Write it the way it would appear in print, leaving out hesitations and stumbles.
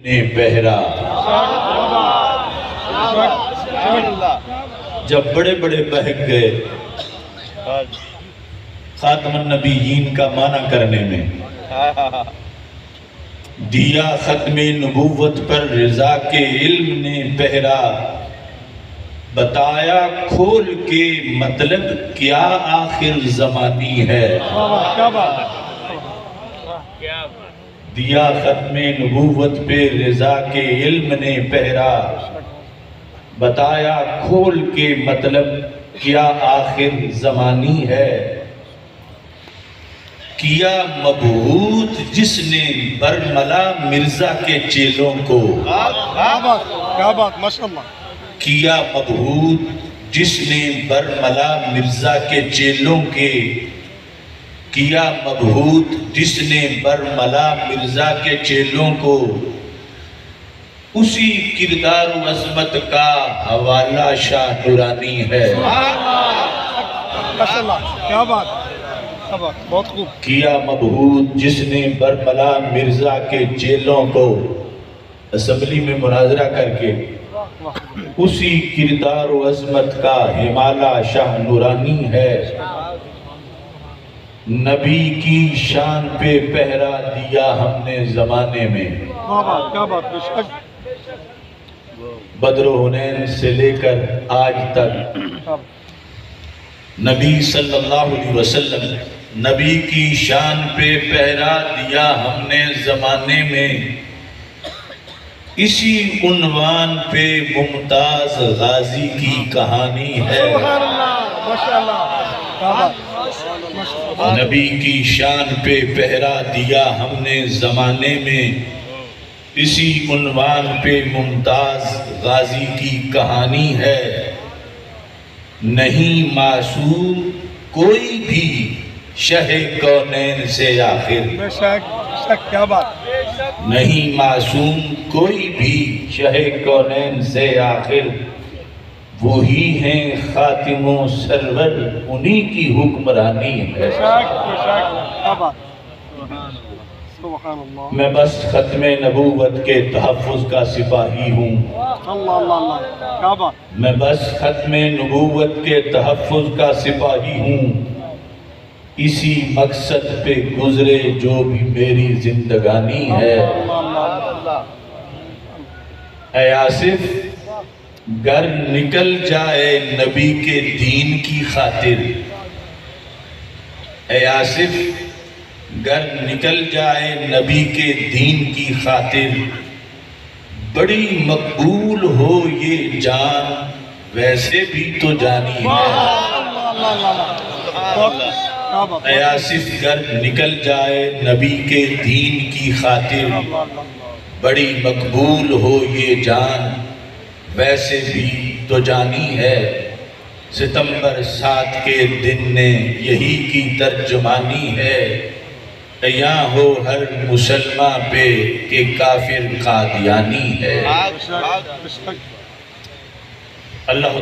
نے پہرا جب بڑے بڑے بہک گئے خاتم النبیین کا معنی کرنے میں، دیا ختم نبوت پر رضا کے علم نے پہرا، بتایا کھول کے مطلب کیا آخر زمانی ہے۔ دیا ختم نبوت پہ رضا کے علم نے پہرا، بتایا کھول کے مطلب کیا آخر زمانی ہے۔ کیا مبعوث جس نے برملا مرزا کے چیلوں کو، کیا بات ماشاءاللہ، کیا مبعوث جس نے برملا مرزا کے چیلوں کے، کیا مبعوث جس نے برملا مرزا کے چیلوں کو، اسی کردار و عظمت کا حوالہ شاہ نورانی ہے۔ ماشاءاللہ، کیا بات، بہت خوب۔ کیا مبعوث جس نے برملا مرزا کے چیلوں کو، اسمبلی میں مناظرہ کر کے اسی کردار و عظمت کا حوالہ شاہ نورانی ہے۔ نبی کی شان پہ پہرا دیا ہم نے زمانے میں، کیا بات، بدر و حنین سے لے کر آج تک نبی صلی اللہ علیہ وسلم، نبی کی شان پہ پہرا دیا ہم نے زمانے میں، اسی عنوان پہ ممتاز غازی کی کہانی ہے۔ سبحان اللہ، ماشاءاللہ، کیا بات، نبی کی شان پہ پہرا دیا ہم نے زمانے میں، اسی عنوان پہ ممتاز غازی کی کہانی ہے۔ نہیں معصوم کوئی بھی شہ کونین سے آخر، بے شک، کیا بات، نہیں معصوم کوئی بھی شہ کونین سے آخر، وہی ہیں خاتم و سرور انہی کی حکمرانی ہے۔ بے شک، کیا بات، سبحان اللہ، میں بس ختم نبوت کے تحفظ کا سپاہی ہوں، اللہ اللہ اللہ، کیا بات، میں بس ختم نبوت کے تحفظ کا سپاہی ہوں، اسی مقصد پہ گزرے جو بھی میری زندگانی ہے۔ اے آصف گر نکل جائے نبی کے دین کی خاطر، اے آصف گر نکل جائے نبی کے دین کی خاطر، بڑی مقبول ہو یہ جان ویسے بھی تو جانی ہے۔ اے آصف گر نکل جائے نبی کے دین کی خاطر، بڑی مقبول ہو یہ جان ویسے بھی تو جانی ہے۔ ستمبر 7 کے دن نے یہی کی ترجمانی ہے، یہاں ہو ہر مسلمان پہ کہ کافر قادیانی ہے۔ اللہ